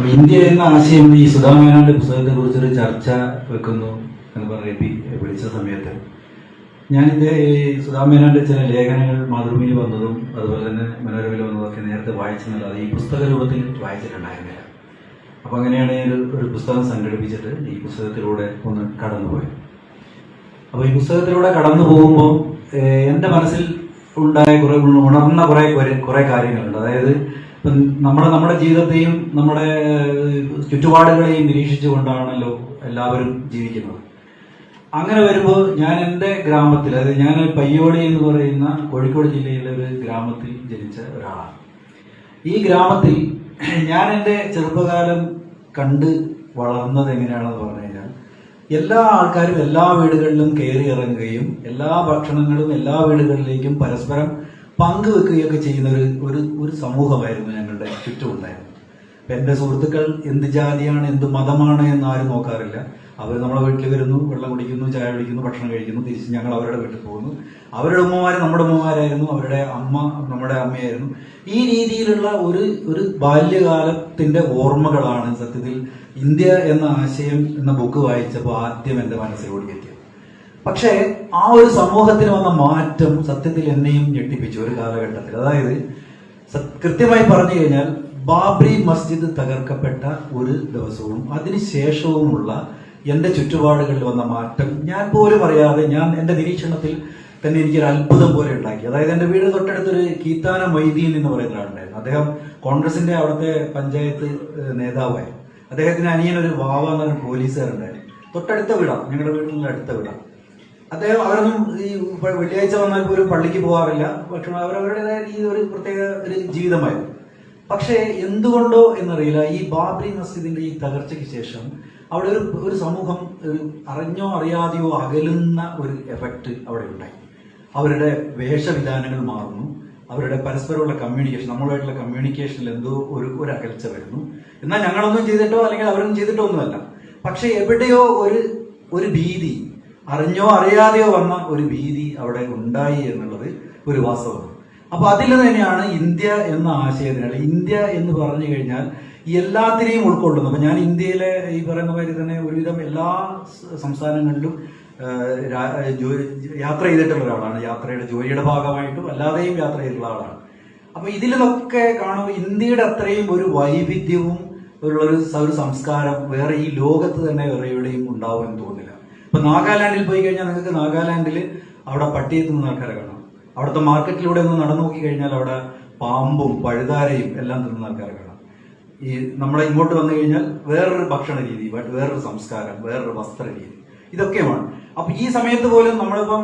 India എന്ന ആശയം ഈ സുധാ മേനോന്റെ പുസ്തകത്തെ കുറിച്ചൊരു ചർച്ച വെക്കുന്നു എന്ന് പറഞ്ഞ് വിളിച്ച സമയത്ത് ഞാനിത് ഈ സുധാ മേനോന്റെ ചില ലേഖനങ്ങൾ മാതൃഭൂമിയിൽ വന്നതും അതുപോലെ തന്നെ മനോരമയിൽ വന്നതൊക്കെ നേരത്തെ വായിച്ചെന്നല്ലാതെ ഈ പുസ്തക രൂപത്തിൽ വായിച്ചിട്ടുണ്ടായിരുന്നില്ല. അപ്പം അങ്ങനെയാണ് ഒരു പുസ്തകം സംഘടിപ്പിച്ചിട്ട് ഈ പുസ്തകത്തിലൂടെ ഒന്ന് കടന്നുപോയത്. അപ്പോൾ ഈ പുസ്തകത്തിലൂടെ കടന്നു പോകുമ്പോൾ എൻ്റെ മനസ്സിൽ ഉണ്ടായ ഉണർന്ന കുറേ കാര്യങ്ങളുണ്ട്. അതായത് ഇപ്പം നമ്മുടെ ജീവിതത്തെയും നമ്മുടെ ചുറ്റുപാടുകളെയും നിരീക്ഷിച്ചുകൊണ്ടാണല്ലോ എല്ലാവരും ജീവിക്കുന്നത്. അങ്ങനെ വരുമ്പോൾ ഞാൻ എൻ്റെ ഗ്രാമത്തിൽ, അതായത് ഞാൻ പയ്യോളി എന്ന് പറയുന്ന കോഴിക്കോട് ജില്ലയിലെ ഒരു ഗ്രാമത്തിൽ ജനിച്ച ഒരാളാണ്. ഈ ഗ്രാമത്തിൽ ഞാൻ എൻ്റെ ചെറുപ്പകാലം കണ്ട് വളർന്നത് എങ്ങനെയാണെന്ന് പറഞ്ഞു കഴിഞ്ഞാൽ, എല്ലാ ആൾക്കാരും എല്ലാ വീടുകളിലും കയറി ഇറങ്ങുകയും എല്ലാ ഭക്ഷണങ്ങളും എല്ലാ വീടുകളിലേക്കും പരസ്പരം പങ്കുവെക്കുകയൊക്കെ ചെയ്യുന്ന ഒരു സമൂഹമായിരുന്നു ഞങ്ങളുടെ ചുറ്റുമുണ്ടായിരുന്നത്. അപ്പം എൻ്റെ സുഹൃത്തുക്കൾ എന്ത് ജാതിയാണ് എന്ത് മതമാണ് എന്ന് ആരും നോക്കാറില്ല. അവർ നമ്മളെ വീട്ടിൽ വരുന്നു, വെള്ളം കുടിക്കുന്നു, ചായ കുടിക്കുന്നു, ഭക്ഷണം കഴിക്കുന്നു, തിരിച്ച് ഞങ്ങൾ അവരുടെ വീട്ടിൽ പോകുന്നു. അവരുടെ ഉമ്മമാർ നമ്മുടെ ഉമ്മമാരായിരുന്നു, അവരുടെ അമ്മ നമ്മുടെ അമ്മയായിരുന്നു. ഈ രീതിയിലുള്ള ഒരു ബാല്യകാലത്തിന്റെ ഓർമ്മകളാണ് സത്യത്തിൽ ഇന്ത്യ എന്ന ആശയം എന്ന ബുക്ക് വായിച്ചപ്പോൾ ആദ്യം എൻ്റെ മനസ്സിലോടി എത്തിയത്. പക്ഷേ ആ ഒരു സമൂഹത്തിന് വന്ന മാറ്റം സത്യത്തിൽ എന്നെയും ഞെട്ടിപ്പിച്ചു ഒരു കാലഘട്ടത്തിൽ. അതായത് കൃത്യമായി പറഞ്ഞു കഴിഞ്ഞാൽ ബാബറി മസ്ജിദ് തകർക്കപ്പെട്ട ഒരു ദിവസവും അതിനുശേഷവുമുള്ള എൻ്റെ ചുറ്റുപാടുകളിൽ വന്ന മാറ്റം ഞാൻ പോലും അറിയാതെ, ഞാൻ എൻ്റെ നിരീക്ഷണത്തിൽ തന്നെ എനിക്കൊരു അത്ഭുതം പോലെ ഉണ്ടാക്കി. അതായത് എൻ്റെ വീട് തൊട്ടടുത്തൊരു കീത്താന മൊയ്തീൻ എന്ന് പറയുന്ന ഒരാളുണ്ടായിരുന്നു. അദ്ദേഹം കോൺഗ്രസിന്റെ അവിടുത്തെ പഞ്ചായത്ത് നേതാവായിരുന്നു. അദ്ദേഹത്തിന് അനിയനൊരു വാവ എന്ന് പറഞ്ഞ പോലീസുകാരുണ്ടായിരുന്നു. തൊട്ടടുത്ത വീടാണ്, ഞങ്ങളുടെ വീടിനുള്ള അടുത്ത വീടാണ്. അവരൊന്നും ഈ വെള്ളിയാഴ്ച വന്നാൽ പോലും പള്ളിക്ക് പോകാറില്ല. പക്ഷെ അവരവരുടേതായ ഈ ഒരു പ്രത്യേക ഒരു ജീവിതമായിരുന്നു. പക്ഷേ എന്തുകൊണ്ടോ എന്നറിയില്ല, ഈ ബാബറി മസ്ജിദിന്റെ ഈ തകർച്ചയ്ക്ക് ശേഷം അവിടെ ഒരു സമൂഹം അറിഞ്ഞോ അറിയാതെയോ അകലുന്ന ഒരു എഫക്റ്റ് അവിടെ ഉണ്ടായി. അവരുടെ വേഷവിധാനങ്ങൾ മാറുന്നു, അവരുടെ പരസ്പരമുള്ള കമ്മ്യൂണിക്കേഷൻ, നമ്മളുമായിട്ടുള്ള കമ്മ്യൂണിക്കേഷനിൽ എന്തോ ഒരു അകൽച്ച വരുന്നു. എന്നാൽ ഞങ്ങളൊന്നും ചെയ്തിട്ടോ അല്ലെങ്കിൽ അവരൊന്നും ചെയ്തിട്ടോ ഒന്നുമല്ല, പക്ഷെ എവിടെയോ ഒരു ഭീതി, അറിഞ്ഞോ അറിയാതെയോ വന്ന ഒരു ഭീതി അവിടെ ഉണ്ടായി എന്നുള്ളത് ഒരു വാസ്തവമാണ്. അപ്പൊ അതിൽ തന്നെയാണ് ഇന്ത്യ എന്ന ആശയത്തിനാണ്. ഇന്ത്യ എന്ന് പറഞ്ഞു കഴിഞ്ഞാൽ എല്ലാത്തിനെയും ഉൾക്കൊള്ളുന്നു. അപ്പൊ ഞാൻ ഇന്ത്യയിലെ ഈ പറയുന്ന മാതിരി തന്നെ ഒരുവിധം എല്ലാ സംസ്ഥാനങ്ങളിലും യാത്ര ചെയ്തിട്ടുള്ള ഒരാളാണ്. യാത്രയുടെ ജോലിയുടെ ഭാഗമായിട്ടും അല്ലാതെയും യാത്ര ചെയ്തിട്ടുള്ള ആളാണ്. അപ്പൊ ഇതിലൊക്കെ കാണുമ്പോൾ ഇന്ത്യയുടെ അത്രയും ഒരു വൈവിധ്യവും ഒരു സംസ്കാരം വേറെ ഈ ലോകത്ത് തന്നെ വേറെ എവിടെയും ഉണ്ടാവുമെന്ന് തോന്നുന്നില്ല. ഇപ്പൊ നാഗാലാൻഡിൽ പോയി കഴിഞ്ഞാൽ നിങ്ങൾക്ക് നാഗാലാൻഡിൽ അവിടെ പട്ടിയെത്തുന്ന ആൾക്കാരെ കാണാം. അവിടുത്തെ മാർക്കറ്റിലൂടെ ഒന്ന് നടന്നു നോക്കി കഴിഞ്ഞാൽ അവിടെ പാമ്പും പഴുതാരയും എല്ലാം തിന്നുന്ന ആൾക്കാരെ കാണാം. ഈ നമ്മളെ ഇങ്ങോട്ട് വന്നു കഴിഞ്ഞാൽ വേറൊരു ഭക്ഷണ രീതി, വേറൊരു സംസ്കാരം, വേറൊരു വസ്ത്ര രീതി, ഇതൊക്കെയുമാണ്. അപ്പൊ ഈ സമയത്ത് പോലും നമ്മളിപ്പം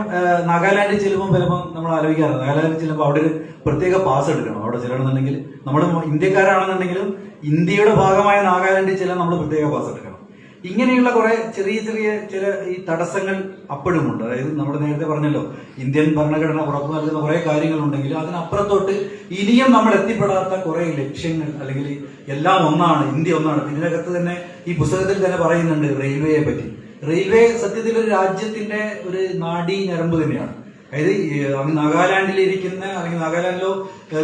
നാഗാലാൻഡിൽ ചെല്ലുമ്പോൾ ചിലപ്പോൾ നമ്മൾ ആലോചിക്കാറുണ്ട്, നാഗാലാൻഡിൽ ചെല്ലുമ്പോൾ അവിടെ ഒരു പ്രത്യേക പാസ് എടുക്കണം. അവിടെ ചെല്ലണമെന്നുണ്ടെങ്കിൽ നമ്മൾ ഇന്ത്യക്കാരാണെന്നുണ്ടെങ്കിലും ഇന്ത്യയുടെ ഭാഗമായ നാഗാലാൻഡിൽ ചെല്ലാൻ നമ്മൾ പ്രത്യേക പാസ് എടുക്കണം. ഇങ്ങനെയുള്ള കുറെ ചെറിയ ചില ഈ തടസ്സങ്ങൾ അപ്പോഴുമുണ്ട്. അതായത് നമ്മൾ നേരത്തെ പറഞ്ഞല്ലോ, ഇന്ത്യൻ ഭരണഘടന ഉറപ്പു നൽകുന്ന കുറെ കാര്യങ്ങളുണ്ടെങ്കിൽ അതിനപ്പുറത്തോട്ട് ഇനിയും നമ്മൾ എത്തിപ്പെടാത്ത കുറെ ലക്ഷ്യങ്ങൾ, അല്ലെങ്കിൽ എല്ലാം ഒന്നാണ്, ഇന്ത്യ ഒന്നാണ്. ഇതിനകത്ത് തന്നെ ഈ പുസ്തകത്തിൽ തന്നെ പറയുന്നുണ്ട് റെയിൽവേയെ പറ്റി. റെയിൽവേ സത്യത്തിൽ ഒരു രാജ്യത്തിന്റെ ഒരു നാഡീ ഞരമ്പ് തന്നെയാണ്. അതായത് നാഗാലാൻഡിൽ ഇരിക്കുന്ന, അല്ലെങ്കിൽ നാഗാലാൻഡിലോ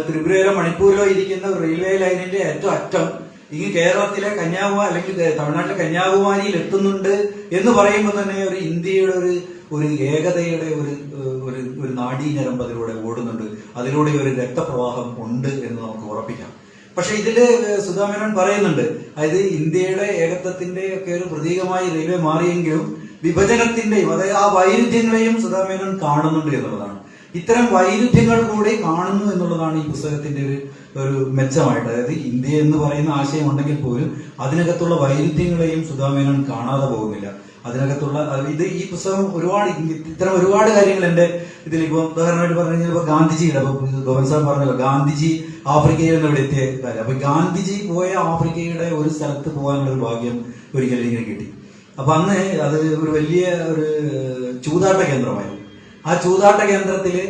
ത്രിപുരയിലോ മണിപ്പൂരിലോ ഇരിക്കുന്ന റെയിൽവേ ലൈനിന്റെ ഏറ്റവും അറ്റം ഈ കേരളത്തിലെ കന്യാകുമാരി അല്ലെങ്കിൽ തമിഴ്നാട്ടിലെ കന്യാകുമാരിയിൽ എത്തുന്നുണ്ട് എന്ന് പറയുമ്പോൾ തന്നെ ഒരു ഇന്ത്യയുടെ ഒരു ഏകതയുടെ ഒരു നാഡീ ഞരമ്പ് അതിലൂടെ ഓടുന്നുണ്ട്, അതിലൂടെ ഒരു രക്തപ്രവാഹം ഉണ്ട് എന്ന് നമുക്ക് ഉറപ്പിക്കാം. പക്ഷെ ഇതില് സുധാ മേനോൻ പറയുന്നുണ്ട്, അതായത് ഇന്ത്യയുടെ ഏകത്വത്തിന്റെ ഒക്കെ ഒരു പ്രതീകമായി റെയിൽവേ മാറിയെങ്കിലും വിഭജനത്തിന്റെയും, അതായത് ആ വൈരുദ്ധ്യങ്ങളെയും സുധാ മേനോൻ കാണുന്നുണ്ട് എന്നുള്ളതാണ്. ഇത്തരം വൈരുദ്ധ്യങ്ങൾ കൂടി കാണുന്നു എന്നുള്ളതാണ് ഈ പുസ്തകത്തിന്റെ ഒരു മെച്ചമായിട്ട്. അതായത് ഇന്ത്യ എന്ന് പറയുന്ന ആശയം ഉണ്ടെങ്കിൽ പോലും അതിനകത്തുള്ള വൈരുദ്ധ്യങ്ങളെയും സുധാ മേനോൻ കാണാതെ പോകുന്നില്ല. അതിനകത്തുള്ള ഈ പുസ്തകം ഇത്തരം ഒരുപാട് കാര്യങ്ങൾ എന്റെ ഇതിൽ, ഇപ്പൊ ഉദാഹരണമായിട്ട് പറഞ്ഞു കഴിഞ്ഞാൽ ഇപ്പൊ ഗാന്ധിജിയുടെ, ഗോവൻ സാർ പറഞ്ഞല്ലോ, ഗാന്ധിജി ആഫ്രിക്കയിൽ നിന്ന് ഇവിടെ എത്തിയ കാര്യം. അപ്പൊ ഗാന്ധിജി പോയ ആഫ്രിക്കയുടെ ഒരു സ്ഥലത്ത് പോകാനുള്ള ഒരു ഭാഗ്യം ഒരിക്കലും ഇങ്ങനെ കിട്ടി. അപ്പൊ അന്ന് അത് ഒരു വലിയ ഒരു ചൂതാട്ട കേന്ദ്രമായിരുന്നു. ആ ചൂതാട്ട കേന്ദ്രത്തില്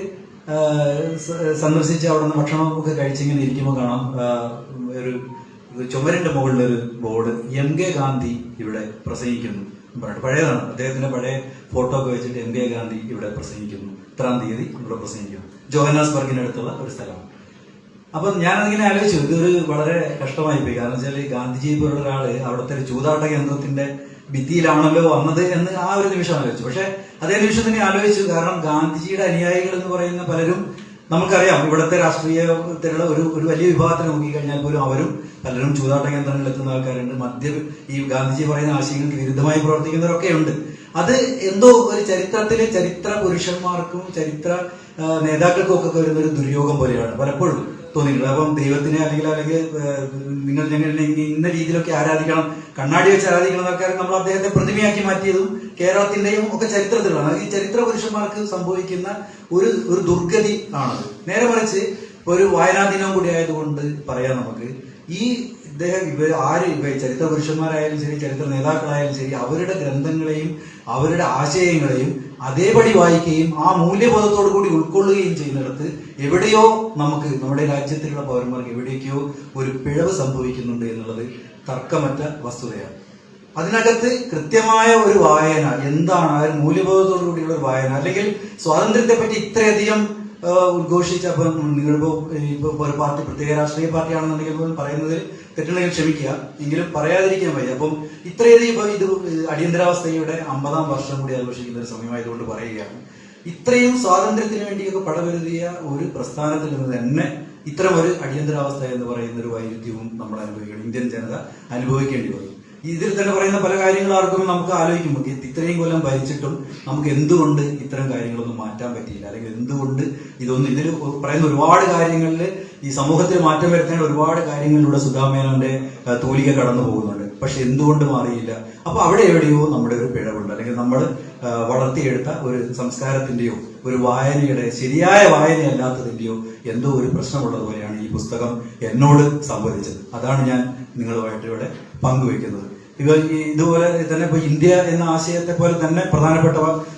സന്ദർശിച്ച് അവിടെ നിന്ന് ഭക്ഷണമൊക്കെ കഴിച്ചിങ്ങനെ ഇരിക്കുമ്പോൾ കാണാം ഒരു ചുമരിന്റെ മുകളിലൊരു ബോർഡ്, MK ഗാന്ധി ഇവിടെ പ്രസംഗിക്കുന്നു പറഞ്ഞിട്ട്. പഴയതാണ്, അദ്ദേഹത്തിന്റെ പഴയ ഫോട്ടോ ഒക്കെ വെച്ചിട്ട് MK ഗാന്ധി ഇവിടെ പ്രസംഗിക്കുന്നു, ഇത്രാം തീയതി ഇവിടെ പ്രസംഗിക്കുന്നു. ജോഹന്നാസ്ബർഗിനടുത്തുള്ള ഒരു സ്ഥലമാണ്. അപ്പൊ ഞാനതിങ്ങനെ ആലോചിച്ചു, ഇതൊരു വളരെ കഷ്ടമായി പോയി. കാരണം വെച്ചാൽ ഗാന്ധിജി പോലുള്ള ഒരാള് അവിടുത്തെ ഒരു ചൂതാട്ട കേന്ദ്രത്തിന്റെ ഭിത്തിയിലാണല്ലോ വന്നത് എന്ന് ആ ഒരു നിമിഷം ആലോചിച്ചു. പക്ഷെ അതേ നിമിഷം തന്നെ ആലോചിച്ചു, കാരണം ഗാന്ധിജിയുടെ അനുയായികൾ എന്ന് പറയുന്ന പലരും നമുക്കറിയാം, ഇവിടുത്തെ രാഷ്ട്രീയത്തിലുള്ള ഒരു വലിയ വിഭാഗത്തെ നോക്കിക്കഴിഞ്ഞാൽ പോലും അവരും പലരും ചൂതാട്ട കേന്ദ്രങ്ങളിൽ എത്തുന്ന ആൾക്കാരുണ്ട്. ഈ ഗാന്ധിജി പറയുന്ന ആശയങ്ങൾക്ക് വിരുദ്ധമായി പ്രവർത്തിക്കുന്നവരൊക്കെ ഉണ്ട്. അത് എന്തോ ഒരു ചരിത്രത്തിലെ ചരിത്ര പുരുഷന്മാർക്കും ചരിത്ര നേതാക്കൾക്കും ഒക്കെ വരുന്ന ഒരു ദുര്യോഗം പോലെയാണ് പലപ്പോഴും തോന്നിയിട്ടുള്ളത്. അപ്പം ദൈവത്തിനെ അല്ലെങ്കിൽ നിങ്ങൾ ഞങ്ങൾ ഇന്ന രീതിയിലൊക്കെ ആരാധിക്കണം, കണ്ണാടി വെച്ച് ആരാധിക്കണം എന്നൊക്കെ നമ്മൾ അദ്ദേഹത്തെ പ്രതിമയാക്കി മാറ്റിയതും കേരളത്തിന്റെയും ഒക്കെ ചരിത്രത്തിലാണ്. ഈ ചരിത്ര പുരുഷന്മാർക്ക് സംഭവിക്കുന്ന ഒരു ദുർഗതി ആണത്. നേരെ മറിച്ച് ഒരു വായനാ ദിനം കൂടി ആയതുകൊണ്ട് പറയാം, നമുക്ക് ഈ ചരിത്ര പുരുഷന്മാരായാലും ശരി, ചരിത്ര നേതാക്കളായാലും ശരി, അവരുടെ ഗ്രന്ഥങ്ങളെയും അവരുടെ ആശയങ്ങളെയും അതേപടി വായിക്കുകയും ആ മൂല്യബോധത്തോടു കൂടി ഉൾക്കൊള്ളുകയും ചെയ്യുന്നിടത്ത് എവിടെയോ നമുക്ക്, നമ്മുടെ രാജ്യത്തിലുള്ള പൗരന്മാർക്ക് എവിടേക്കോ ഒരു പിഴവ് സംഭവിക്കുന്നുണ്ട് എന്നുള്ളത് തർക്കമറ്റ വസ്തുതയാണ്. അതിനകത്ത് കൃത്യമായ ഒരു വായന എന്താണ്, ആ ഒരു മൂല്യബോധത്തോടു കൂടിയുള്ള ഒരു വായന, അല്ലെങ്കിൽ സ്വാതന്ത്ര്യത്തെ പറ്റി ഇത്രയധികം ഉദ്ഘോഷിച്ച, അപ്പം നിങ്ങളിപ്പോ ഒരു പാർട്ടി, പ്രത്യേക രാഷ്ട്രീയ പാർട്ടിയാണെന്നുണ്ടെങ്കിൽ പോലും പറയുന്നതിൽ തെറ്റുണ്ടെങ്കിൽ ക്ഷമിക്കുക, എങ്കിലും പറയാതിരിക്കാൻ വയ്യ. അപ്പം ഇത്രയധികം ഇത് അടിയന്തരാവസ്ഥയുടെ 50-ാം വർഷം കൂടി ആഘോഷിക്കുന്ന ഒരു സമയമായതുകൊണ്ട് പറയുകയാണ്, ഇത്രയും സ്വാതന്ത്ര്യത്തിന് വേണ്ടിയൊക്കെ പടവരുതിയ ഒരു പ്രസ്ഥാനത്തിൽ നിന്ന് തന്നെ ഇത്തരം ഒരു അടിയന്തരാവസ്ഥ എന്ന് പറയുന്ന ഒരു വൈരുദ്ധ്യവും നമ്മൾ അനുഭവിക്കണം, ഇന്ത്യൻ ജനത അനുഭവിക്കേണ്ടി വന്നു. ഇതിൽ തന്നെ പറയുന്ന പല കാര്യങ്ങൾ ആർക്കും നമുക്ക് ആലോചിക്കുമ്പോൾ ഇത്രയും കൊല്ലം ഭരിച്ചിട്ടും നമുക്ക് എന്തുകൊണ്ട് ഇത്തരം കാര്യങ്ങളൊന്നും മാറ്റാൻ പറ്റിയില്ല, അല്ലെങ്കിൽ എന്തുകൊണ്ട് ഇതിൽ പറയുന്ന ഒരുപാട് കാര്യങ്ങളിൽ ഈ സമൂഹത്തിൽ മാറ്റം വരുത്തേണ്ട ഒരുപാട് കാര്യങ്ങളിലൂടെ സുധാമേനോന്റെ തൂലിക കടന്നു പോകുന്നുണ്ട്. പക്ഷെ എന്തുകൊണ്ട് മാറിയില്ല? അപ്പൊ അവിടെ എവിടെയോ നമ്മുടെ ഒരു പിഴവുണ്ട്, അല്ലെങ്കിൽ നമ്മൾ വളർത്തിയെടുത്ത ഒരു സംസ്കാരത്തിന്റെയോ ഒരു വായനയുടെ ശരിയായ വായനയല്ലാത്തതിന്റെയോ എന്തോ ഒരു പ്രശ്നമുള്ളതുപോലെയാണ് ഈ പുസ്തകം എന്നോട് സംവദിച്ചത്. അതാണ് ഞാൻ നിങ്ങളുമായിട്ട് ഇവിടെ പങ്കുവെക്കുന്നത്. ഇതുപോലെ തന്നെ ഇപ്പൊ ഇന്ത്യ എന്ന ആശയത്തെ പോലെ തന്നെ പ്രധാനപ്പെട്ട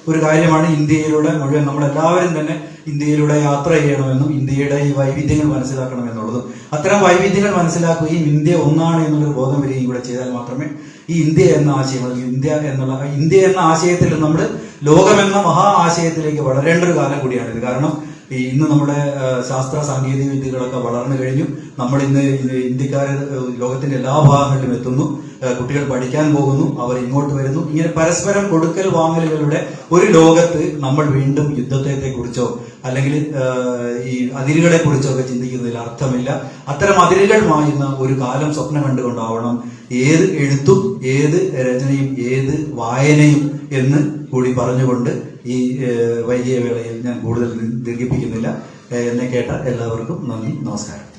ഒരു കാര്യമാണ് ഇന്ത്യയിലൂടെ മുഴുവൻ നമ്മളെല്ലാവരും തന്നെ ഇന്ത്യയിലൂടെ യാത്ര ചെയ്യണമെന്നും ഇന്ത്യയുടെ ഈ വൈവിധ്യങ്ങൾ മനസ്സിലാക്കണമെന്നുള്ളതും, അത്തരം വൈവിധ്യങ്ങൾ മനസ്സിലാക്കുകയും ഇന്ത്യ ഒന്നാണ് എന്നുള്ളൊരു ബോധം വരികയും കൂടെ ചെയ്താൽ മാത്രമേ ഈ ഇന്ത്യ എന്ന ആശയം, അല്ലെങ്കിൽ ഇന്ത്യ എന്ന ആശയത്തിൽ നമ്മൾ ലോകമെന്ന മഹാ ആശയത്തിലേക്ക് വളരേണ്ട ഒരു കാലം കൂടിയാണിത്. കാരണം ഇന്ന് നമ്മുടെ ശാസ്ത്ര സാങ്കേതിക വിദ്യകളൊക്കെ വളർന്നു കഴിഞ്ഞു. നമ്മൾ ഇന്ന് ഇന്ത്യക്കാർ ലോകത്തിന്റെ എല്ലാ ഭാഗങ്ങളിലും എത്തുന്നു, കുട്ടികൾ പഠിക്കാൻ പോകുന്നു, അവർ ഇങ്ങോട്ട് വരുന്നു. ഇങ്ങനെ പരസ്പരം കൊടുക്കൽ വാങ്ങലുകളുടെ ഒരു ലോകത്ത് നമ്മൾ വീണ്ടും യുദ്ധത്തെ കുറിച്ചോ അല്ലെങ്കിൽ ഈ അതിരുകളെ കുറിച്ചോ ഒക്കെ ചിന്തിക്കുന്നതിൽ അർത്ഥമില്ല. അത്തരം അതിരുകൾ മായുന്ന ഒരു കാലം സ്വപ്നം കണ്ടുകൊണ്ടാവണം ഏത് എഴുത്തും ഏത് രചനയും ഏത് വായനയും എന്ന് കൂടി പറഞ്ഞുകൊണ്ട് ഈ വൈകിയ വേളയിൽ ഞാൻ കൂടുതൽ ദീർഘിപ്പിക്കുന്നില്ല. എന്നെ കേട്ട എല്ലാവർക്കും നന്ദി, നമസ്കാരം.